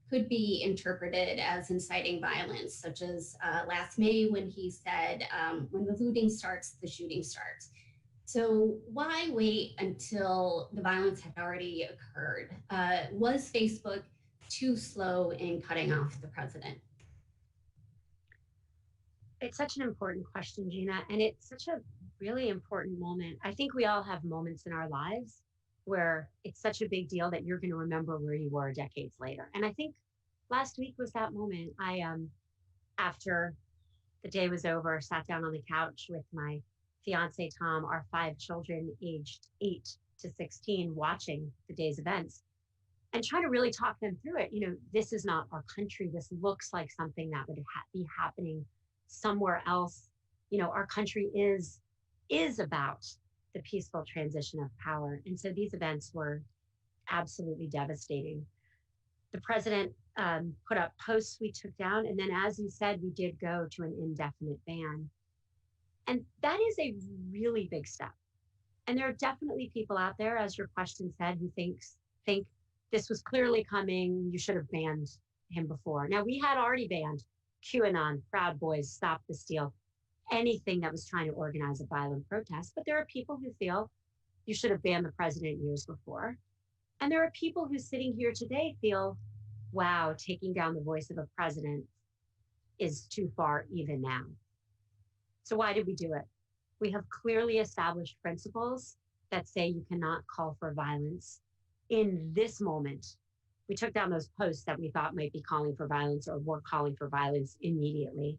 could be interpreted as inciting violence, such as last May when he said, when the looting starts, the shooting starts. So why wait until the violence had already occurred? Was Facebook too slow in cutting off the president? It's such an important question, Gina, and it's such a really important moment. I think we all have moments in our lives where it's such a big deal that you're going to remember where you were decades later. And I think last week was that moment. After the day was over, sat down on the couch with my fiance, Tom, our 5 children aged 8 to 16, watching the day's events and trying to really talk them through it. This is not our country. This looks like something that would be happening somewhere else. Our country is about the peaceful transition of power. And so these events were absolutely devastating. The president put up posts we took down. And then, as you said, we did go to an indefinite ban. And that is a really big step. And there are definitely people out there, as your question said, who think this was clearly coming. You should have banned him before. Now, we had already banned QAnon, Proud Boys, Stop the Steal, anything that was trying to organize a violent protest. But there are people who feel you should have banned the president years before. And there are people who sitting here today feel, wow, taking down the voice of a president is too far even now. So why did we do it? We have clearly established principles that say you cannot call for violence in this moment. We took down those posts that we thought might be calling for violence or were calling for violence immediately.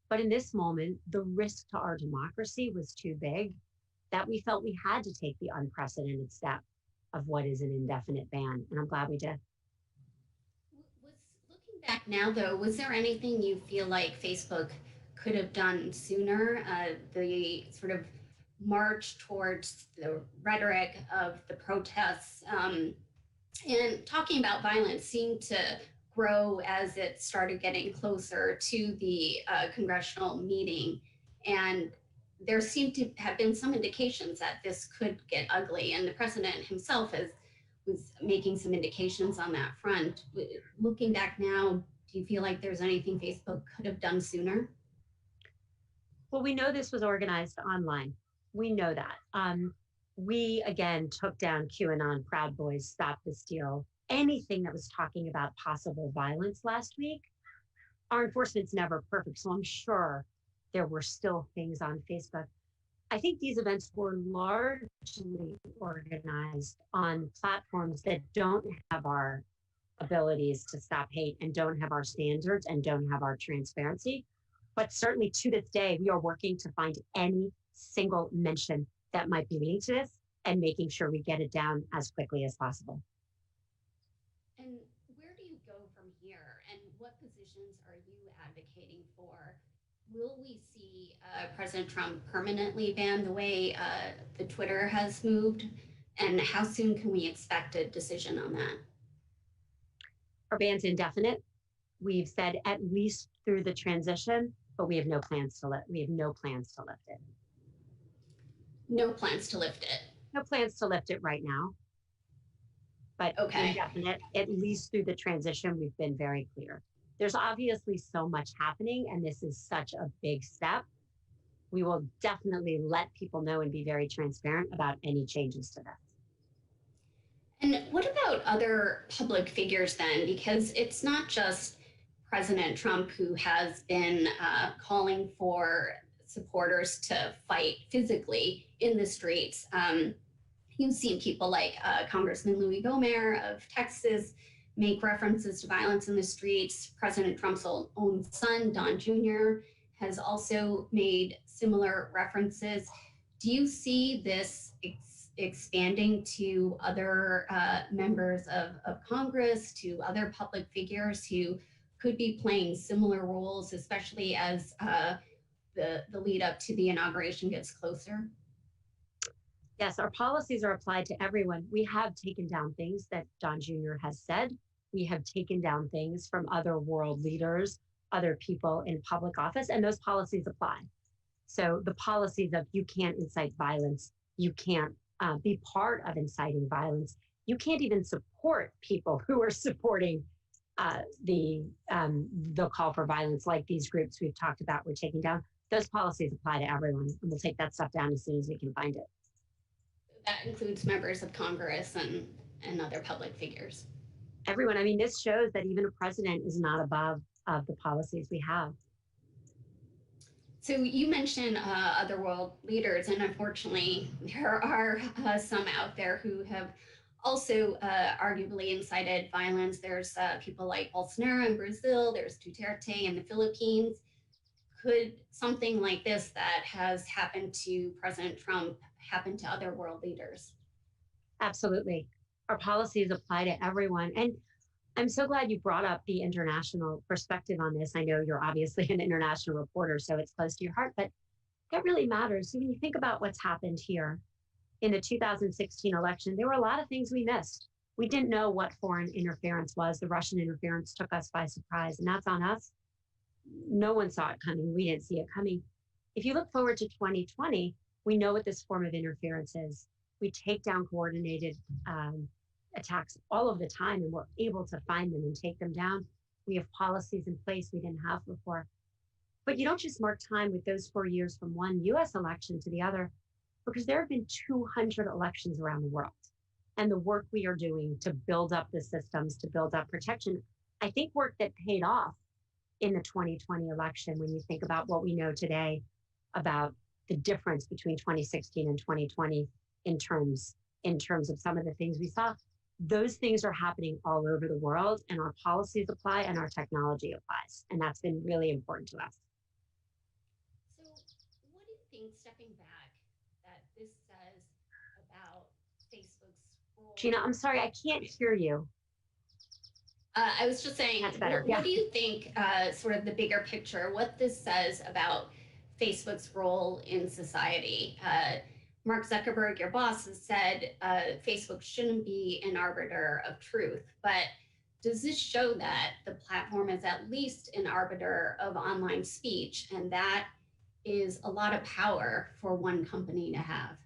But in this moment, the risk to our democracy was too big that we felt we had to take the unprecedented step of what is an indefinite ban. And I'm glad we did. Looking back now, though, was there anything you feel like Facebook could have done sooner? The sort of march towards the rhetoric of the protests and talking about violence seemed to grow as it started getting closer to the congressional meeting. And there seemed to have been some indications that this could get ugly. And the president himself was making some indications on that front. Looking back now, do you feel like there's anything Facebook could have done sooner? Well, we know this was organized online. We know that. We, again, took down QAnon, Proud Boys, Stop the Steal, anything that was talking about possible violence last week. Our enforcement's never perfect, so I'm sure there were still things on Facebook. I think these events were largely organized on platforms that don't have our abilities to stop hate and don't have our standards and don't have our transparency. But certainly to this day, we are working to find any single mention that might be leading to this and making sure we get it down as quickly as possible. And where do you go from here? And what positions are you advocating for? Will we see President Trump permanently ban the way the Twitter has moved? And how soon can we expect a decision on that? Our ban's indefinite. We've said at least through the transition, but we have no plans to lift it. No plans to lift it. No plans to lift it right now. But okay. Indefinite, at least through the transition, we've been very clear. There's obviously so much happening, and this is such a big step. We will definitely let people know and be very transparent about any changes to this. And what about other public figures then? Because it's not just President Trump who has been calling for supporters to fight physically in the streets. You've seen people like Congressman Louis Gohmert of Texas make references to violence in the streets. President Trump's own son, Don Jr., has also made similar references. Do you see this expanding to other members of Congress, to other public figures who could be playing similar roles, especially as the lead up to the inauguration gets closer? Yes, our policies are applied to everyone. We have taken down things that Don Jr. has said. We have taken down things from other world leaders, other people in public office, and those policies apply. So the policies of you can't incite violence, you can't be part of inciting violence, you can't even support people who are supporting the call for violence, like these groups we've talked about, we're taking down. Those policies apply to everyone, and we'll take that stuff down as soon as we can find it. That includes members of Congress and other public figures. Everyone. I mean, this shows that even a president is not above of the policies we have. So you mentioned other world leaders, and unfortunately, there are some out there who have also arguably incited violence. There's people like Bolsonaro in Brazil, there's Duterte in the Philippines. Could something like this that has happened to President Trump happen to other world leaders? Absolutely. Our policies apply to everyone. And I'm so glad you brought up the international perspective on this. I know you're obviously an international reporter, so it's close to your heart, but that really matters. So when you think about what's happened here in the 2016 election, there were a lot of things we missed. We didn't know what foreign interference was. The Russian interference took us by surprise, and that's on us. No one saw it coming. We didn't see it coming. If you look forward to 2020, we know what this form of interference is. We take down coordinated attacks all of the time, and we're able to find them and take them down. We have policies in place we didn't have before. But you don't just mark time with those 4 years from one US election to the other, because there have been 200 elections around the world. And the work we are doing to build up the systems, to build up protection, I think work that paid off in the 2020 election when you think about what we know today about the difference between 2016 and 2020 in terms of some of the things we saw. Those things are happening all over the world, and our policies apply and our technology applies. And that's been really important to us. So what do you think, stepping back, that this says about Facebook's role? Gina, I'm sorry, I can't hear you. I was just saying, that's better. What do you think, sort of the bigger picture, what this says about Facebook's role in society? Mark Zuckerberg, your boss, has said Facebook shouldn't be an arbiter of truth. But does this show that the platform is at least an arbiter of online speech? And that is a lot of power for one company to have.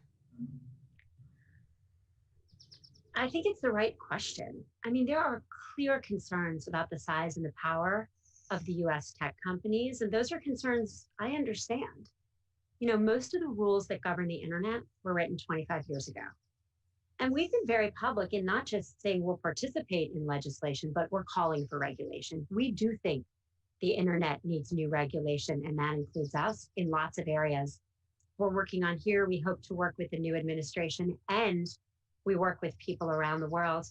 I think it's the right question. I mean, there are clear concerns about the size and the power of the US tech companies, and those are concerns I understand. You know, most of the rules that govern the internet were written 25 years ago. And we've been very public in not just saying we'll participate in legislation, but we're calling for regulation. We do think the internet needs new regulation, and that includes us in lots of areas. We're working on here. We hope to work with the new administration, and we work with people around the world.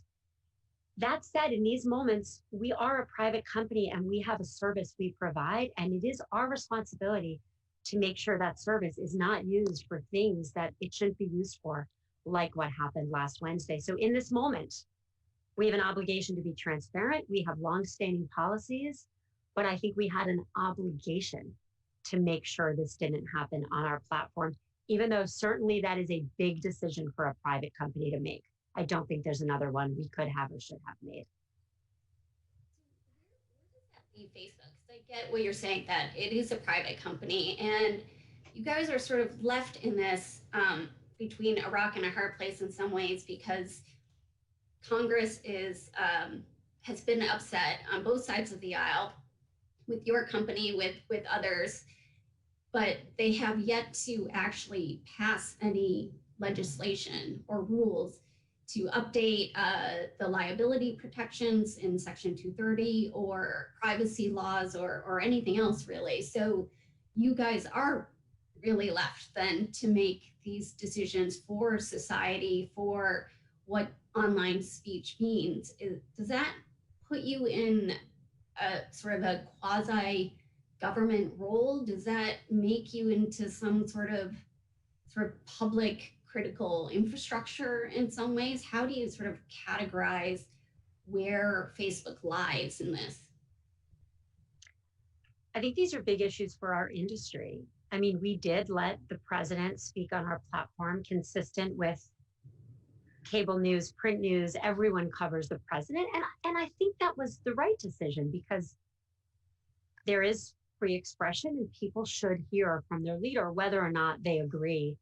That said, in these moments, we are a private company and we have a service we provide, and it is our responsibility to make sure that service is not used for things that it shouldn't be used for, like what happened last Wednesday. So in this moment, we have an obligation to be transparent. We have longstanding policies, but I think we had an obligation to make sure this didn't happen on our platform, even though certainly that is a big decision for a private company to make. I don't think there's another one we could have or should have made. Where does that leave Facebook? Because I get what you're saying, that it is a private company, and you guys are sort of left in this between a rock and a hard place in some ways, because Congress has been upset on both sides of the aisle with your company, with others, but they have yet to actually pass any legislation or rules to update the liability protections in Section 230 or privacy laws or anything else, really. So you guys are really left then to make these decisions for society, for what online speech means. Does that put you in a sort of a quasi government role? Does that make you into some sort of public critical infrastructure in some ways? How do you sort of categorize where Facebook lies in this? I think these are big issues for our industry. I mean, we did let the president speak on our platform, consistent with cable news, print news. Everyone covers the president. And I think that was the right decision, because there is free expression and people should hear from their leader, whether or not they agree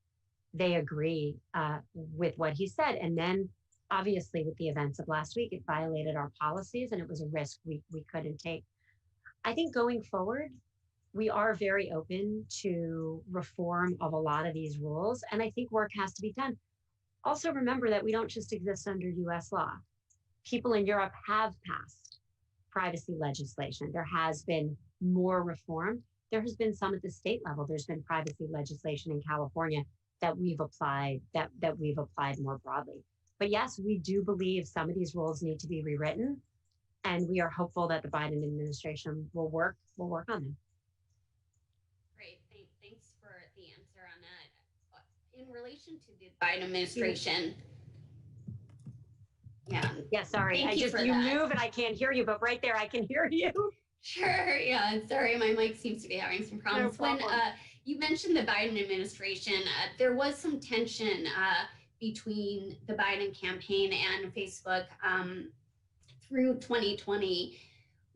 with what he said. And then Obviously, with the events of last week, it violated our policies and it was a risk we couldn't take. I think going forward, we are very open to reform of a lot of these rules. And I think work has to be done. Also, remember that we don't just exist under US law. People in Europe have passed privacy legislation. There has been more reform. There has been some at the state level. There's been privacy legislation in California that we've applied more broadly. But yes, we do believe some of these rules need to be rewritten, and we are hopeful that the Biden administration will work on them. Great. Thanks for the answer on that. In relation to the Biden administration, yeah. Yeah, sorry. Thank you for you that. move and I can't hear you, but right there I can hear you. Sure. Yeah. Sorry, my mic seems to be having some problems. No problem. When you mentioned the Biden administration, there was some tension between the Biden campaign and Facebook through 2020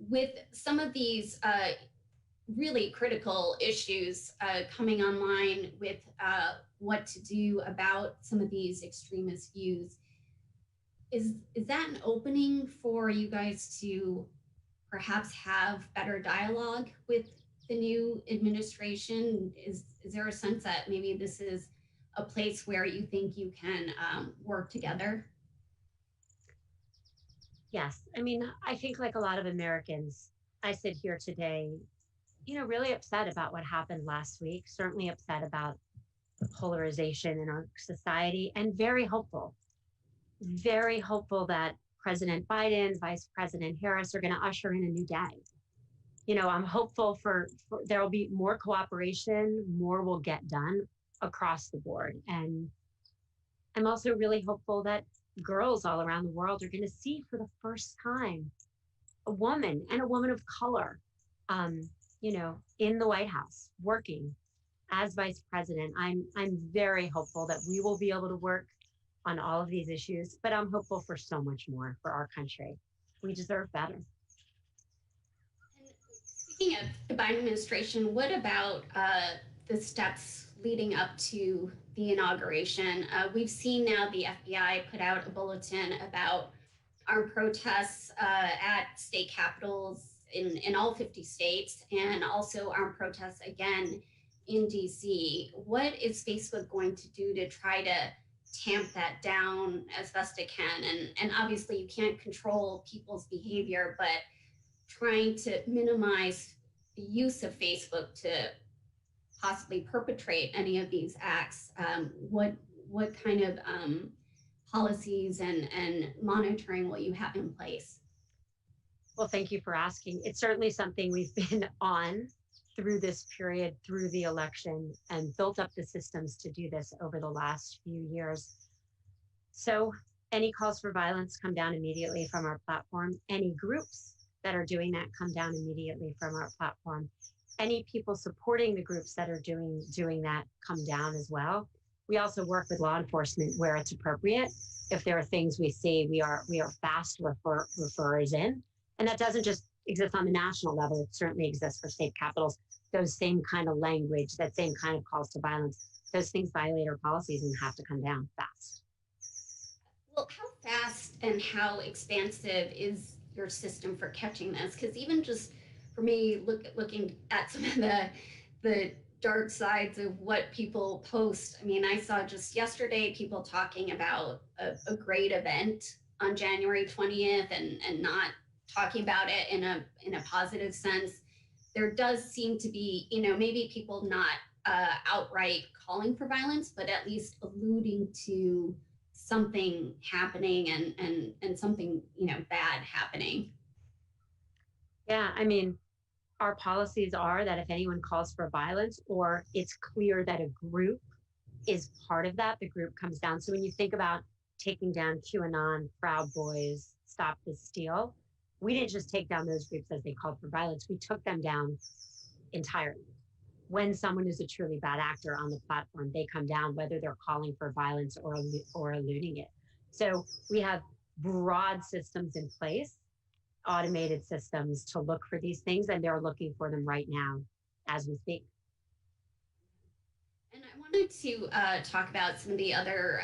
with some of these really critical issues coming online with what to do about some of these extremist views. Is that an opening for you guys to perhaps have better dialogue with the new administration? Is there a sense that maybe this is a place where you think you can work together? Yes. I mean, I think like a lot of Americans, I sit here today, really upset about what happened last week, certainly upset about the polarization in our society, and very hopeful that President Biden, Vice President Harris are going to usher in a new day. I'm hopeful for there will be more cooperation, more will get done across the board. And I'm also really hopeful that girls all around the world are going to see for the first time a woman and a woman of color, in the White House working as vice president. I'm very hopeful that we will be able to work on all of these issues, but I'm hopeful for so much more for our country. We deserve better. And speaking of the Biden administration, what about the steps leading up to the inauguration? We've seen now the FBI put out a bulletin about armed protests at state capitals in all 50 states, and also armed protests again in DC. What is Facebook going to do to try to tamp that down as best it can? And obviously you can't control people's behavior, but trying to minimize the use of Facebook to possibly perpetrate any of these acts. What kind of policies and monitoring will you have in place? Well, thank you for asking. It's certainly something we've been on through this period, through the election, and built up the systems to do this over the last few years. So any calls for violence come down immediately from our platform. Any groups that are doing that come down immediately from our platform. Any people supporting the groups that are doing that come down as well. We also work with law enforcement where it's appropriate. If there are things we see, we are fast referrers in. And that doesn't just exist on the national level. It certainly exists for state capitals. Those same kind of language, that same kind of calls to violence, those things violate our policies and have to come down fast. Well, how fast and how expansive is your system for catching this? Because even just for me, looking at some of the dark sides of what people post. I mean, I saw just yesterday people talking about a great event on January 20th and not talking about it in a positive sense. There does seem to be, maybe people not outright calling for violence, but at least alluding to something happening and something, bad happening. Yeah, I mean, our policies are that if anyone calls for violence or it's clear that a group is part of that, the group comes down. So when you think about taking down QAnon, Proud Boys, Stop the Steal, we didn't just take down those groups as they called for violence. We took them down entirely. When someone is a truly bad actor on the platform, they come down, whether they're calling for violence or eluding it. So we have broad systems in place, automated systems to look for these things, and they're looking for them right now as we speak. And I wanted to talk about some of the other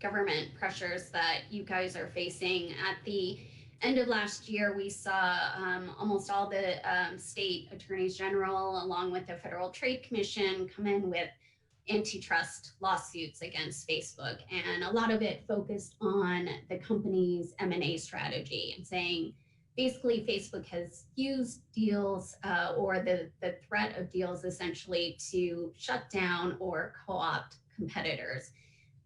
government pressures that you guys are facing. At the end of last year, we saw almost all the state attorneys general, along with the Federal Trade Commission, come in with antitrust lawsuits against Facebook, and a lot of it focused on the company's M&A strategy and saying basically Facebook has used deals or the threat of deals essentially to shut down or co-opt competitors.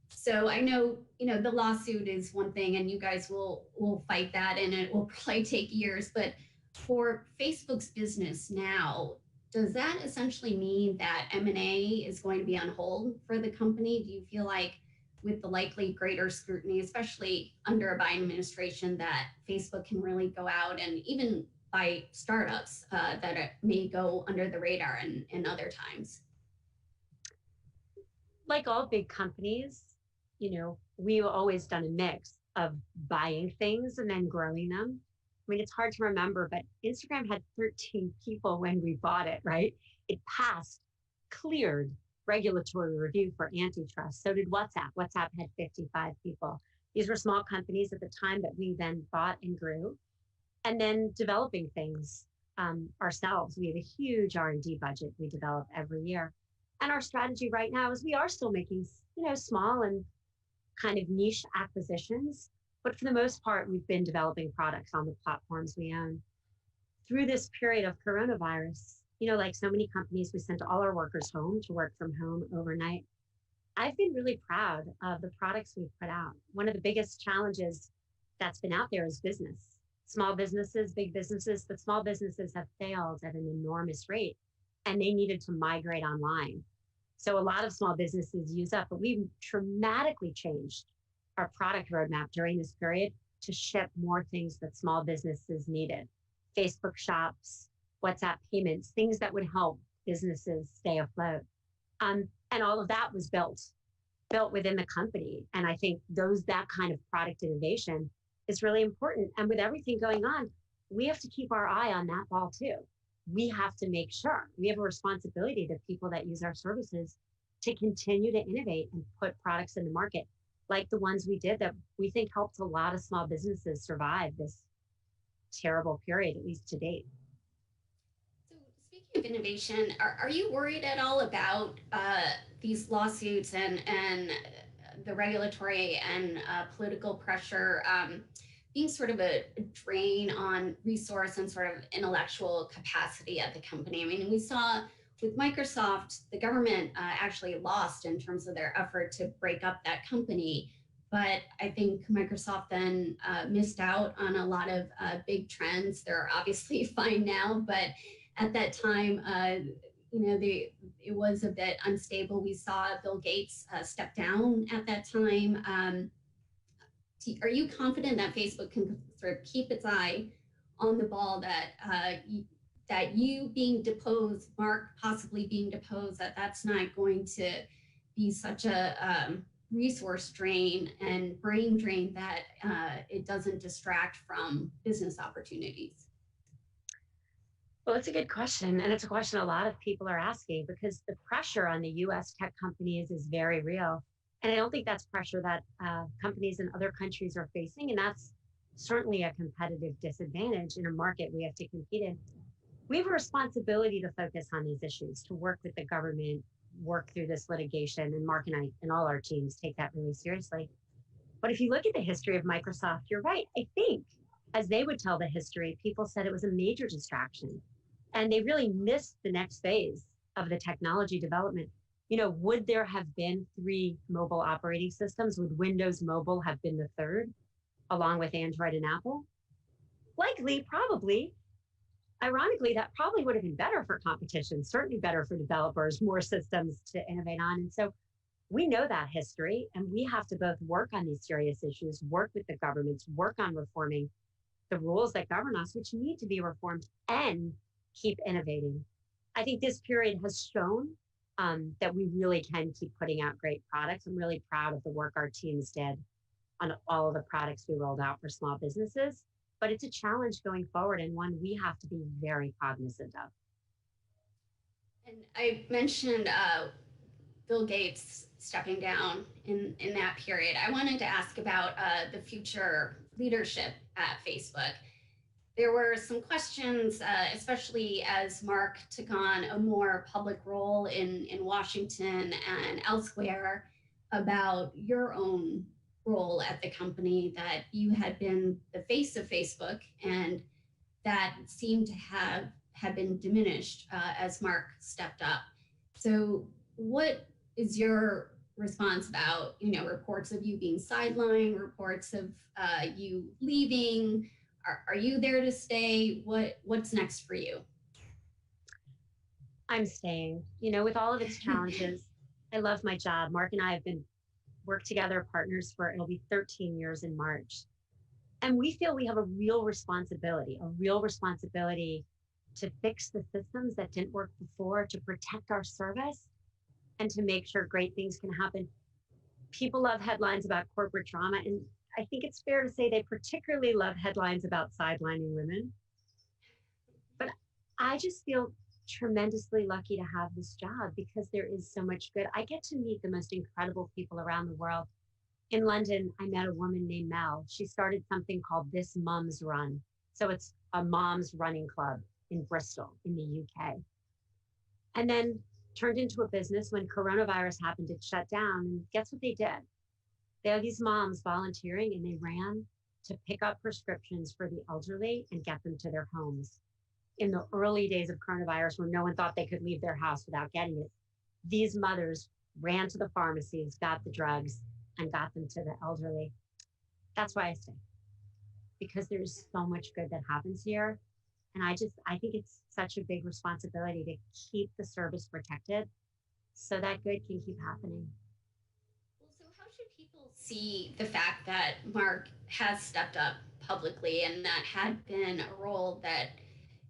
So I know, the lawsuit is one thing and you guys will fight that and it will probably take years, but for Facebook's business now, does that essentially mean that M&A is going to be on hold for the company? Do you feel like with the likely greater scrutiny, especially under a Biden administration, that Facebook can really go out and even buy startups that may go under the radar in other times? Like all big companies, we've always done a mix of buying things and then growing them. I mean, it's hard to remember, but Instagram had 13 people when we bought it, right? It passed, cleared regulatory review for antitrust. So did WhatsApp. WhatsApp had 55 people. These were small companies at the time that we then bought and grew. And then developing things ourselves. We have a huge R&D budget we develop every year. And our strategy right now is we are still making, small and kind of niche acquisitions. But for the most part, we've been developing products on the platforms we own. Through this period of coronavirus, like so many companies, we sent all our workers home to work from home overnight. I've been really proud of the products we've put out. One of the biggest challenges that's been out there is business. Small businesses, big businesses, but small businesses have failed at an enormous rate and they needed to migrate online. So a lot of small businesses use up, but we've dramatically changed our product roadmap during this period to ship more things that small businesses needed. Facebook shops, WhatsApp payments, things that would help businesses stay afloat. And all of that was built within the company. And I think that kind of product innovation is really important. And with everything going on, we have to keep our eye on that ball too. We have to make sure we have a responsibility to people that use our services to continue to innovate and put products in the market like the ones we did that we think helped a lot of small businesses survive this terrible period, at least to date. So speaking of innovation, are you worried at all about these lawsuits and the regulatory and political pressure being sort of a drain on resource and sort of intellectual capacity at the company? I mean, we saw with Microsoft, the government actually lost in terms of their effort to break up that company. But I think Microsoft then missed out on a lot of big trends. They're obviously fine now, but at that time, it was a bit unstable. We saw Bill Gates step down at that time. Are you confident that Facebook can sort of keep its eye on the ball, that you being deposed, Mark possibly being deposed, that's not going to be such a resource drain and brain drain that it doesn't distract from business opportunities? Well, it's a good question. And it's a question a lot of people are asking because the pressure on the US tech companies is very real. And I don't think that's pressure that companies in other countries are facing. And that's certainly a competitive disadvantage in a market we have to compete in. We have a responsibility to focus on these issues, to work with the government, work through this litigation, and Mark and I and all our teams take that really seriously. But if you look at the history of Microsoft, you're right. I think as they would tell the history, people said it was a major distraction and they really missed the next phase of the technology development. Would there have been 3 mobile operating systems? Would Windows Mobile have been the third, along with Android and Apple? Likely, probably. Ironically, that probably would have been better for competition, certainly better for developers, more systems to innovate on. And so we know that history, and we have to both work on these serious issues, work with the governments, work on reforming the rules that govern us, which need to be reformed, and keep innovating. I think this period has shown that we really can keep putting out great products. I'm really proud of the work our teams did on all of the products we rolled out for small businesses. But it's a challenge going forward and one we have to be very cognizant of. And I mentioned Bill Gates stepping down in that period, I wanted to ask about the future leadership at Facebook. There were some questions, especially as Mark took on a more public role in Washington and elsewhere, about your own role at the company, that you had been the face of Facebook, and that seemed to have been diminished as Mark stepped up. So, what is your response about reports of you being sidelined, reports of you leaving? Are you there to stay? What's next for you? I'm staying, with all of its challenges. I love my job. Mark and I have been worked together partners for it'll be 13 years in March. And we feel we have a real responsibility to fix the systems that didn't work before, to protect our service, and to make sure great things can happen. People love headlines about corporate drama, and I think it's fair to say they particularly love headlines about sidelining women. But I just feel tremendously lucky to have this job because there is so much good. I get to meet the most incredible people around the world. In London, I met a woman named Mel. She started something called This Mum's Run. So it's a mom's running club in Bristol in the UK. And then turned into a business when coronavirus happened. It shut down. And guess what they did? There are these moms volunteering, and they ran to pick up prescriptions for the elderly and get them to their homes. In the early days of coronavirus, when no one thought they could leave their house without getting it, these mothers ran to the pharmacies, got the drugs, and got them to the elderly. That's why I stay, because there's so much good that happens here. And I think it's such a big responsibility to keep the service protected so that good can keep happening. Well, so how should people see the fact that Mark has stepped up publicly, and that had been a role that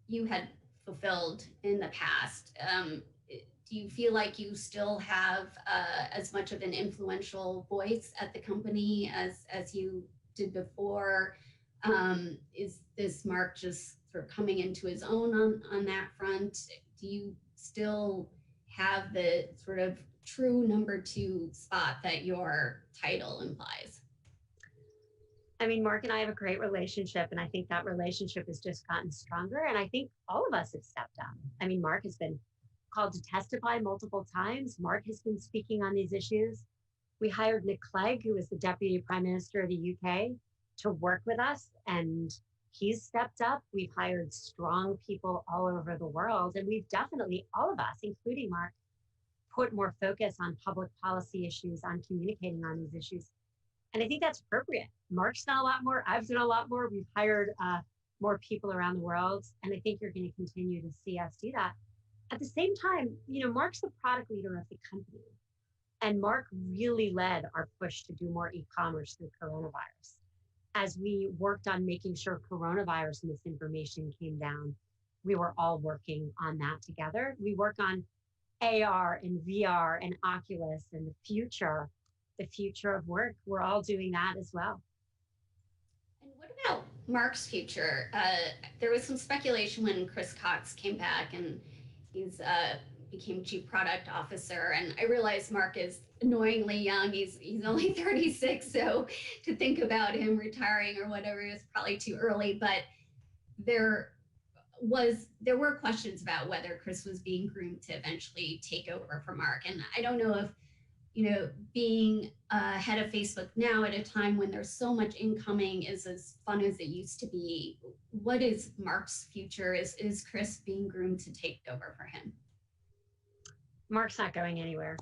you had fulfilled in the past? Do you feel like you still have as much of an influential voice at the company as you did before? Is this Mark just sort of coming into his own on that front? Do you still have the sort of true number two spot that your title implies? I mean, Mark and I have a great relationship, and I think that relationship has just gotten stronger. And I think all of us have stepped up. I mean, Mark has been called to testify multiple times. Mark has been speaking on these issues. We hired Nick Clegg, who is the Deputy Prime Minister of the UK, to work with us, and he's stepped up. We've hired strong people all over the world, and we've definitely, all of us, including Mark, put more focus on public policy issues, on communicating on these issues. And I think that's appropriate. Mark's done a lot more. I've done a lot more. We've hired more people around the world, and I think you're going to continue to see us do that. At the same time, Mark's the product leader of the company, and Mark really led our push to do more e-commerce through coronavirus. As we worked on making sure coronavirus misinformation came down, we were all working on that together. We work on AR and VR and Oculus and the future of work. We're all doing that as well. And what about Mark's future? There was some speculation when Chris Cox came back and he's became chief product officer, and I realize Mark is annoyingly young. He's only 36, so to think about him retiring or whatever is probably too early. But there were questions about whether Chris was being groomed to eventually take over for Mark, and I don't know if being head of Facebook now at a time when there's so much incoming is as fun as it used to be. What is Mark's future? Is Chris being groomed to take over for him? Mark's not going anywhere.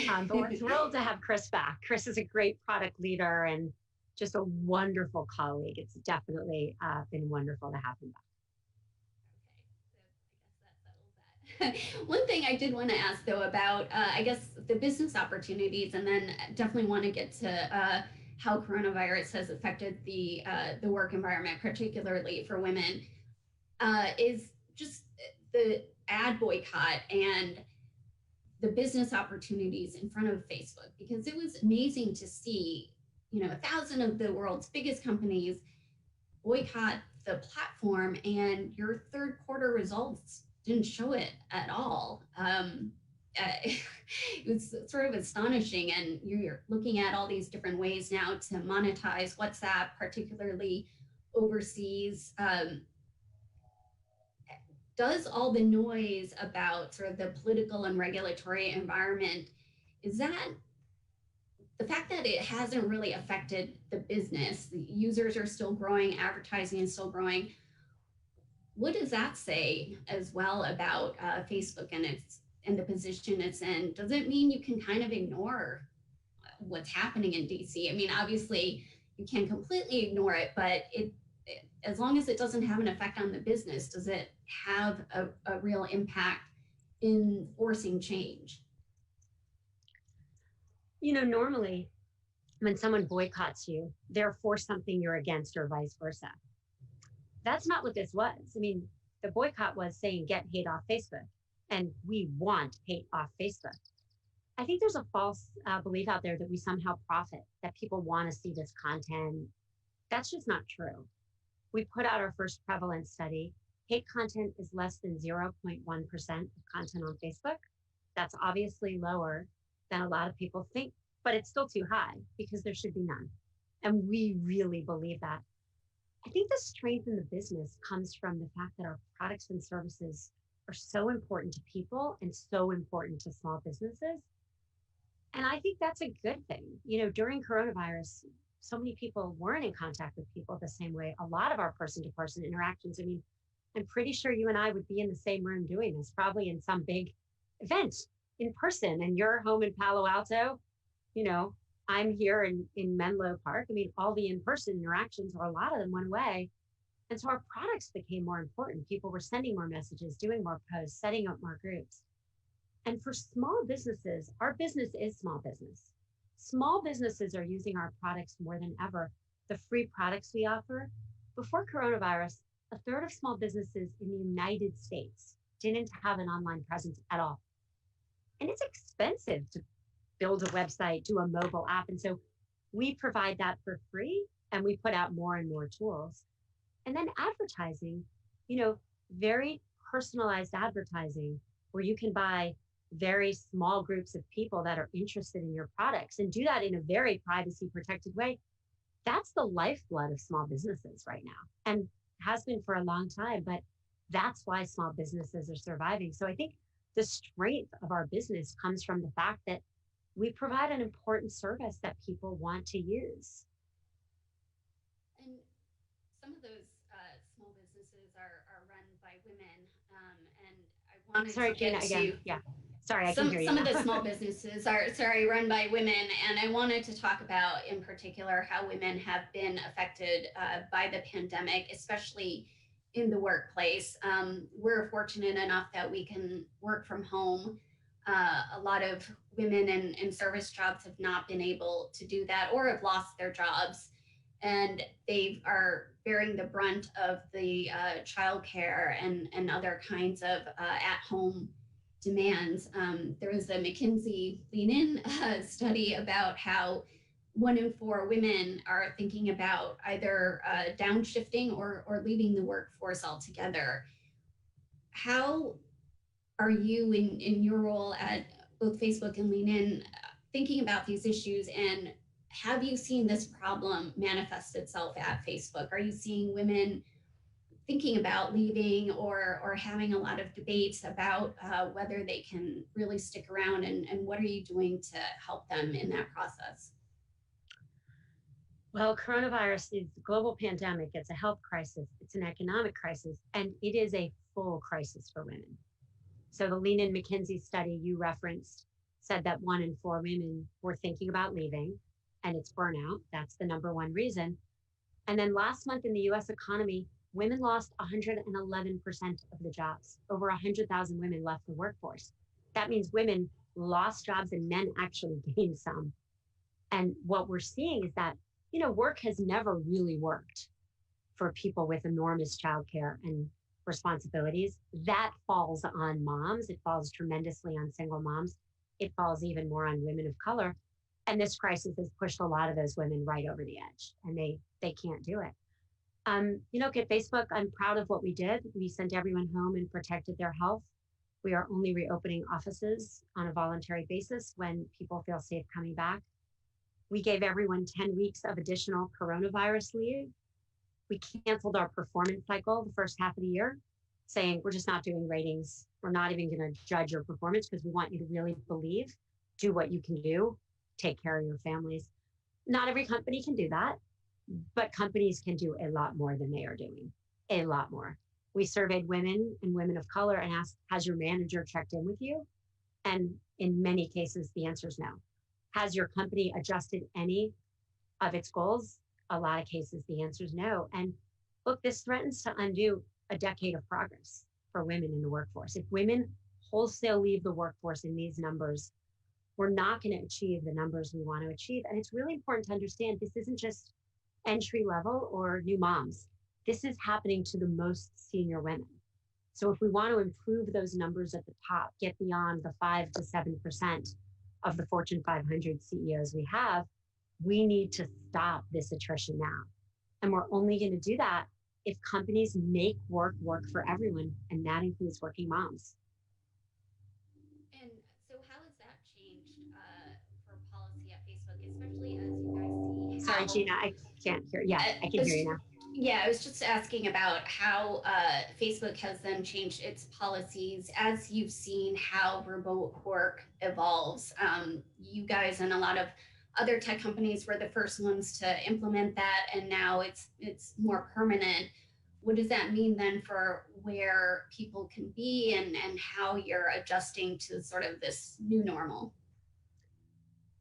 But we're thrilled to have Chris back. Chris is a great product leader and just a wonderful colleague. It's definitely been wonderful to have him back. One thing I did want to ask, though, about, I guess, the business opportunities, and then definitely want to get to how coronavirus has affected the work environment, particularly for women, is just the ad boycott and the business opportunities in front of Facebook, because it was amazing to see, 1,000 of the world's biggest companies boycott the platform, and your third quarter results didn't show it at all. it was sort of astonishing. And you're looking at all these different ways now to monetize WhatsApp, particularly overseas. Does all the noise about sort of the political and regulatory environment, is that the fact that it hasn't really affected the business? The users are still growing, advertising is still growing. What does that say as well about Facebook and its and the position it's in? Does it mean you can kind of ignore what's happening in DC? I mean, obviously you can't completely ignore it, but as long as it doesn't have an effect on the business, does it have a real impact in forcing change? Normally when someone boycotts you, they're for something you're against or vice versa. That's not what this was. I mean, the boycott was saying get hate off Facebook, and we want hate off Facebook. I think there's a false belief out there that we somehow profit, that people want to see this content. That's just not true. We put out our first prevalence study. Hate content is less than 0.1% of content on Facebook. That's obviously lower than a lot of people think, but it's still too high because there should be none. And we really believe that. I think the strength in the business comes from the fact that our products and services are so important to people and so important to small businesses. And I think that's a good thing. During coronavirus, so many people weren't in contact with people the same way. A lot of our person to person interactions, I mean, I'm pretty sure you and I would be in the same room doing this, probably in some big event in person. And you're home in Palo Alto, you know, I'm here in Menlo Park. I mean, all the in-person interactions, or a lot of them, went away. And so our products became more important. People were sending more messages, doing more posts, setting up more groups. And for small businesses, our business is small business. Small businesses are using our products more than ever. The free products we offer. Before coronavirus, a third of small businesses in the United States didn't have an online presence at all. And it's expensive to build a website, do a mobile app. And so we provide that for free, and we put out more and more tools. And then advertising, very personalized advertising where you can buy very small groups of people that are interested in your products and do that in a very privacy protected way. That's the lifeblood of small businesses right now, and has been for a long time, but that's why small businesses are surviving. So I think the strength of our business comes from the fact that we provide an important service that people want to use. And some of those small businesses are run by women. And I wanted Sorry, to Gina, get again. to Yeah. Sorry, I can hear you. Some of the small businesses are run by women, and I wanted to talk about in particular how women have been affected by the pandemic, especially in the workplace. We're fortunate enough that we can work from home. A lot of women in service jobs have not been able to do that or have lost their jobs, and they are bearing the brunt of the childcare and other kinds of at-home demands. There was a McKinsey Lean In study about how 1 in 4 women are thinking about either downshifting or leaving the workforce altogether. How are you in your role at both Facebook and Lean In thinking about these issues, and have you seen this problem manifest itself at Facebook? Are you seeing women thinking about leaving or having a lot of debates about whether they can really stick around, and what are you doing to help them in that process? Well, coronavirus is a global pandemic. It's a health crisis. It's an economic crisis, and it is a full crisis for women. So the Lean In McKinsey study you referenced said that 1 in 4 women were thinking about leaving, and it's burnout. That's the number one reason. And then last month in the US economy, women lost 111% of the jobs. Over 100,000 women left the workforce. That means women lost jobs and men actually gained some. And what we're seeing is that, work has never really worked for people with enormous childcare and responsibilities. That falls on moms. It falls tremendously on single moms. It falls even more on women of color. And this crisis has pushed a lot of those women right over the edge, and they can't do it. At Facebook, I'm proud of what we did. We sent everyone home and protected their health. We are only reopening offices on a voluntary basis when people feel safe coming back. We gave everyone 10 weeks of additional coronavirus leave. We canceled our performance cycle the first half of the year, saying we're just not doing ratings. We're not even going to judge your performance because we want you to really believe, do what you can do, take care of your families. Not every company can do that, but companies can do a lot more than they are doing, a lot more. We surveyed women and women of color and asked, has your manager checked in with you? And in many cases, the answer is no. Has your company adjusted any of its goals? A lot of cases, the answer is no. And look, this threatens to undo a decade of progress for women in the workforce. If women wholesale leave the workforce in these numbers, we're not going to achieve the numbers we want to achieve. And it's really important to understand this isn't just entry level or new moms. This is happening to the most senior women. So if we want to improve those numbers at the top, get beyond the 5 to 7% of the Fortune 500 CEOs we have, we need to stop this attrition now. And we're only going to do that if companies make work for everyone, and that includes working moms. And so, how has that changed for policy at Facebook, especially as you guys see Sorry, how? Gina, I can't hear. Yeah, I can hear you now. Yeah, I was just asking about how Facebook has then changed its policies as you've seen how remote work evolves. You guys and a lot of other tech companies were the first ones to implement that, and now it's more permanent. What does that mean then for where people can be and how you're adjusting to sort of this new normal?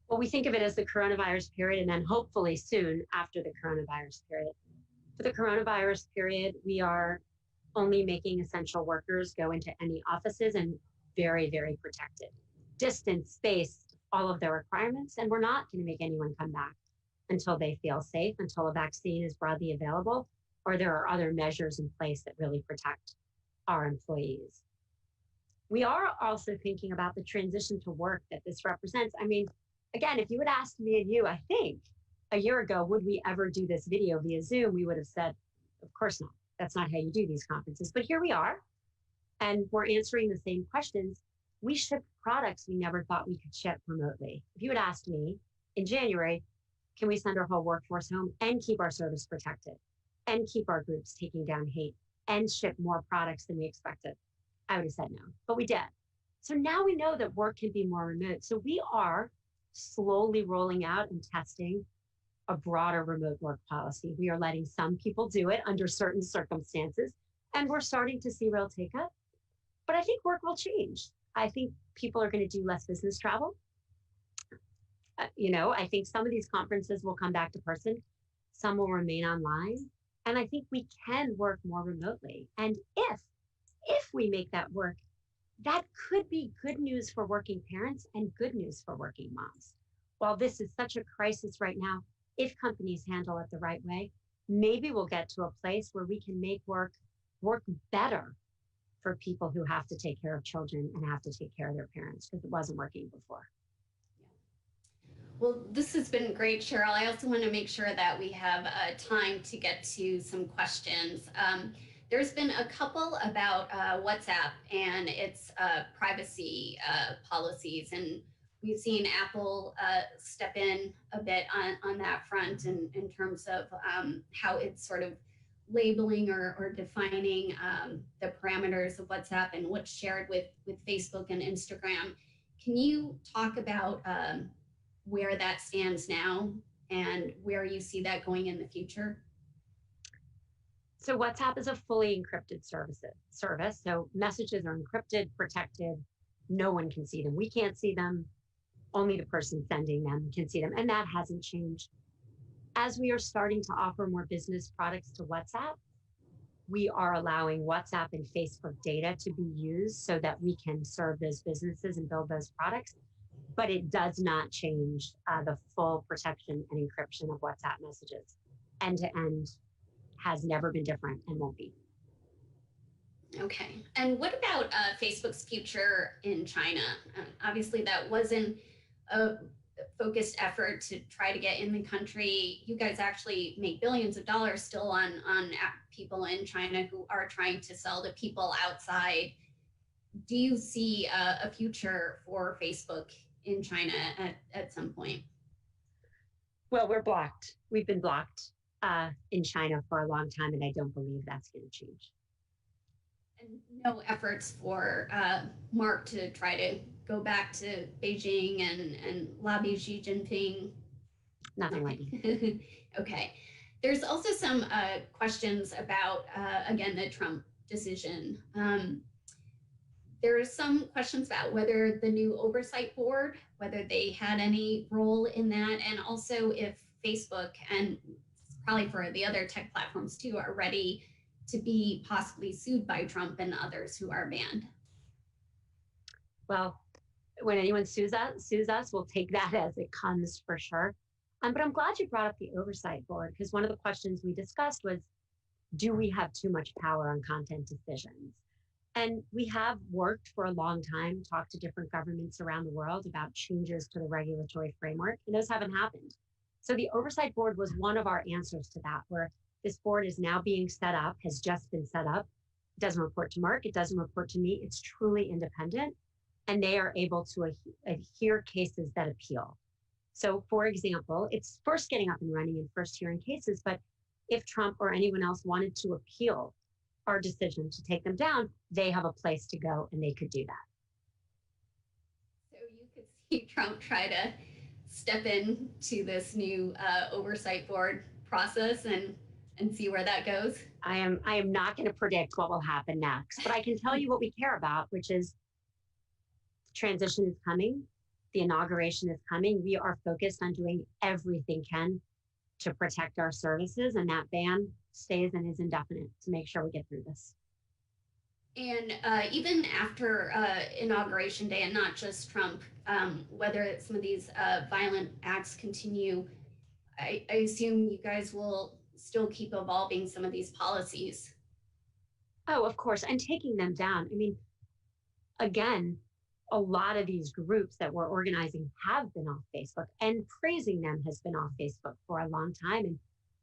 Well, we think of it as the coronavirus period, and then hopefully soon after the coronavirus period. For the coronavirus period, we are only making essential workers go into any offices and very, very protected. Distance, space, all of their requirements, and we're not going to make anyone come back until they feel safe, until a vaccine is broadly available, or there are other measures in place that really protect our employees. We are also thinking about the transition to work that this represents. I mean, again, if you had asked me and you, I think, a year ago, would we ever do this video via Zoom? We would have said, of course not. That's not how you do these conferences. But here we are, and we're answering the same questions. We ship products we never thought we could ship remotely. If you had asked me in January, can we send our whole workforce home and keep our service protected and keep our groups taking down hate and ship more products than we expected? I would have said no, but we did. So now we know that work can be more remote. So we are slowly rolling out and testing a broader remote work policy. We are letting some people do it under certain circumstances, and we're starting to see real take up. But I think work will change. I think people are going to do less business travel. I think some of these conferences will come back to person, some will remain online, and I think we can work more remotely. And if we make that work, that could be good news for working parents and good news for working moms. While this is such a crisis right now, if companies handle it the right way, maybe we'll get to a place where we can make work better for people who have to take care of children and have to take care of their parents because it wasn't working before. Well, this has been great, Sheryl. I also want to make sure that we have time to get to some questions. There's been a couple about WhatsApp and its privacy policies, and we've seen Apple step in a bit on that front in terms of how it's sort of labeling or defining the parameters of WhatsApp and what's shared with Facebook and Instagram. Can you talk about where that stands now and where you see that going in the future? So WhatsApp is a fully encrypted service. So messages are encrypted, protected. No one can see them. We can't see them. Only the person sending them can see them. And that hasn't changed. As we are starting to offer more business products to WhatsApp, we are allowing WhatsApp and Facebook data to be used so that we can serve those businesses and build those products. But it does not change the full protection and encryption of WhatsApp messages. End to end has never been different and won't be. Okay. And what about Facebook's future in China? Obviously, that wasn't a focused effort to try to get in the country. You guys actually make billions of dollars still on people in China who are trying to sell to people outside. do you see a future for Facebook in China at some point? Well, we're blocked. We've been blocked in China for a long time, and I don't believe that's going to change. And no efforts for Mark to try to go back to Beijing and lobby Xi Jinping? Nothing like that. Okay. There's also some questions about, again, the Trump decision. There are some questions about whether the new oversight board, whether they had any role in that, and also if Facebook and probably for the other tech platforms too are ready to be possibly sued by Trump and others who are banned. Well, when anyone sues us, we'll take that as it comes for sure. But I'm glad you brought up the oversight board because one of the questions we discussed was, do we have too much power on content decisions? And we have worked for a long time, talked to different governments around the world about changes to the regulatory framework, and those haven't happened. So the oversight board was one of our answers to that, where this board is now being set up, has just been set up. It doesn't report to Mark, it doesn't report to me, it's truly independent, and they are able to hear cases that appeal. So for example, it's first getting up and running and first hearing cases, but if Trump or anyone else wanted to appeal our decision to take them down, they have a place to go and they could do that. So you could see Trump try to step into this new oversight board process and see where that goes? I am not going to predict what will happen next, but I can tell you what we care about, which is transition is coming. The inauguration is coming. We are focused on doing everything can to protect our services, and that ban stays and is indefinite to make sure we get through this. And even after Inauguration Day, and not just Trump, whether some of these violent acts continue, I assume you guys will still keep evolving some of these policies. Oh, of course, and taking them down. I mean, again, a lot of these groups that we're organizing have been off Facebook, and praising them has been off Facebook for a long time. And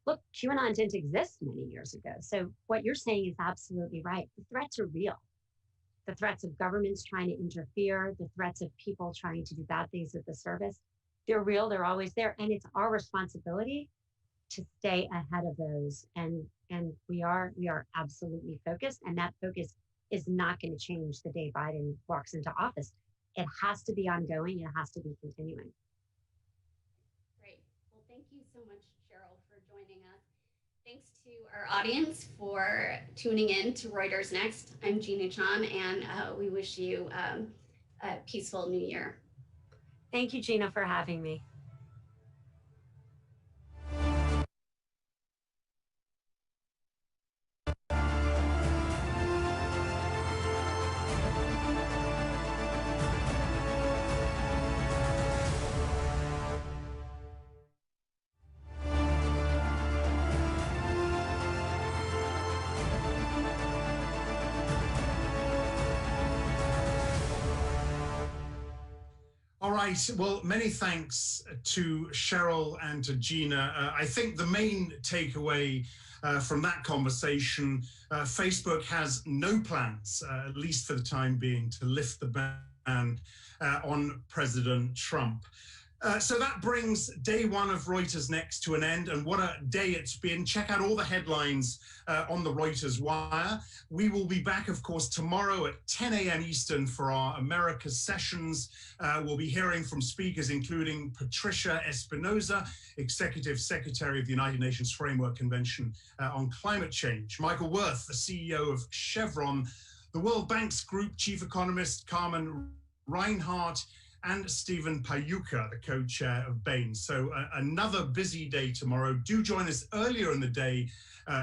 look, QAnon didn't exist many years ago. So what you're saying is absolutely right. The threats are real. The threats of governments trying to interfere, the threats of people trying to do bad things with the service, they're real, they're always there. And it's our responsibility to stay ahead of those. And we are absolutely focused. And that focus is not going to change the day Biden walks into office. It has to be ongoing. It has to be continuing. Great. Well, thank you so much, Sheryl, for joining us. Thanks to our audience for tuning in to Reuters Next. I'm Gina Chan, and we wish you a peaceful new year. Thank you, Gina, for having me. All right. Well, many thanks to Sheryl and to Gina. I think the main takeaway from that conversation, Facebook has no plans, at least for the time being, to lift the ban on President Trump. So that brings day one of Reuters Next to an end, and what a day it's been. Check out all the headlines on the Reuters Wire. We will be back, of course, tomorrow at 10 a.m. Eastern for our Americas sessions. We'll be hearing from speakers including Patricia Espinosa, Executive Secretary of the United Nations Framework Convention on Climate Change, Michael Wirth, the CEO of Chevron, the World Bank's Group Chief Economist Carmen Reinhart, and Stephen Payuka, the co-chair of Bain. So another busy day tomorrow. Do join us earlier in the day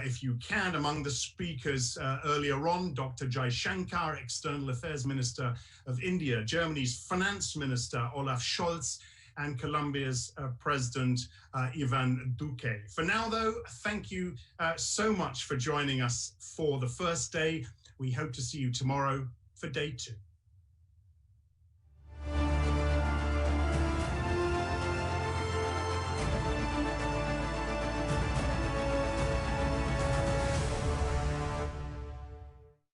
if you can. Among the speakers earlier on, Dr. Jai Shankar, External Affairs Minister of India, Germany's Finance Minister Olaf Scholz, and Colombia's President Ivan Duque. For now, though, thank you so much for joining us for the first day. We hope to see you tomorrow for day two.